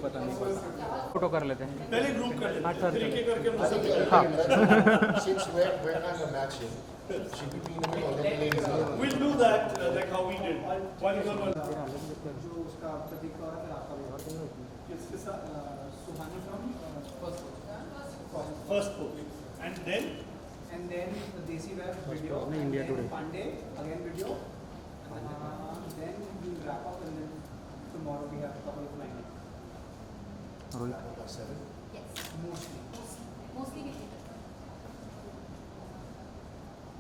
पता नहीं पता। फोटो कर लेते हैं पहले ग्रुप कर लेते हैं, सर फिर एक-एक करके हम सब निकलेंगे। हाँ Since we're kind of matching, should we be in the middle or let the ladies out? We'll do that like how we did. One girl, one. जो उसका प्रतीक का है आपका भी किसके साथ? Suhani from first First post. And then and then desi web video India then Today. Pandey again video then we wrap up and then tomorrow we have a couple of lineup Rohit About 7? mostly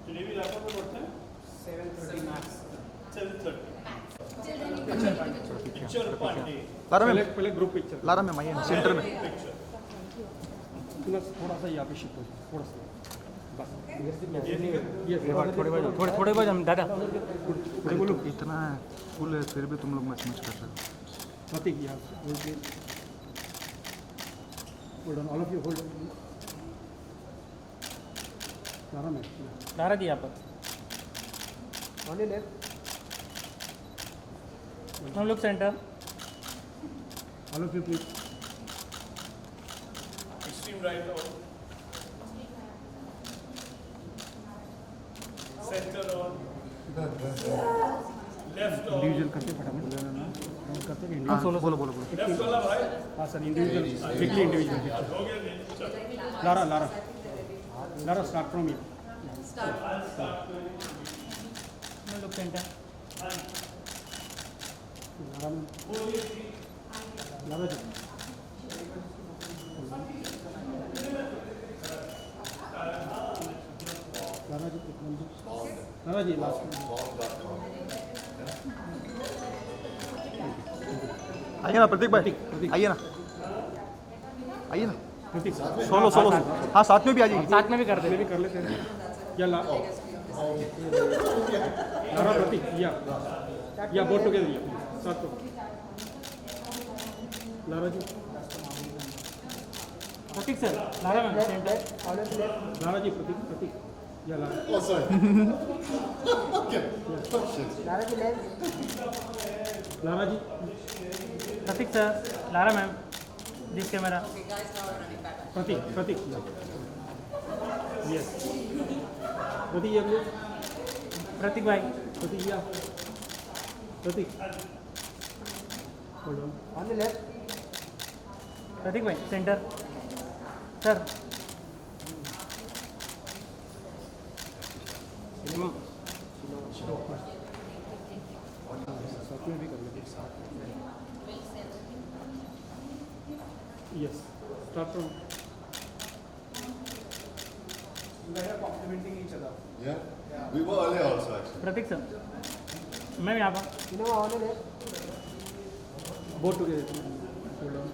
today we wrap up at what time? 7:30 max 7:30. Picture part day. Lara में पहले group picture Lara में मैं centre में Picture. Plus थोड़ा सा यहाँ पे shift हो जाए, थोड़ा सा बस ये थोड़े बाद हम दादा बोलो इतना फुल है फिर भी तुम लोग मच मच कर रहे हो प्रतीक यहाँ hold on all of you hold सारा में लारा जी यहाँ पर on the left हम लोग centre all of you please Extreme right on. Center on. Left on. Individual करते फटाफट करते हैं हाँ बोलो बोलो बोलो Left वाला भाई. हाँ sir individual weekly individual picture हो गया नहीं? चलो. Lara Lara Lara start from you हम लोग सेंटर लारा में लारा जी लारा जी लारा जी लास्ट आइए ना प्रतीक भाई आइए ना आइए ना प्रतीक सोलो सोलो हाँ साथ में भी आ जाइए साथ में भी कर ये दे भी कर लेते हैं या लारा प्रतीक या बोट टुगेदर या साथ में Lara ji Pratik sir Lara ma'am centre Lara ji Pratik Pratik या Lara Oh, sorry. Okay. Shit. Lara ji Pratik sir Lara ma'am this camera Pratik Pratik yes Pratik या प्लीज प्रतीक भाई प्रतीक या Pratik hold on on the left Pratik भाई सेंटर सर साथ में भी कर लेते yes start from you guys are complimenting each other Yeah? We were earlier also, actually. Pratik sir ma'am यहाँ पर you know on the left boat together hold on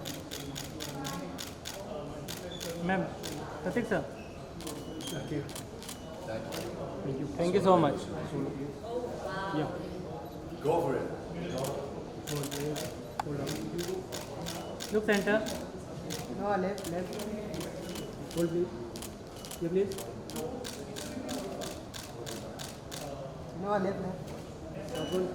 ma'am Pratik sir okay thank you so much या Go for it. Hold on look centre no left hold please या please no left hold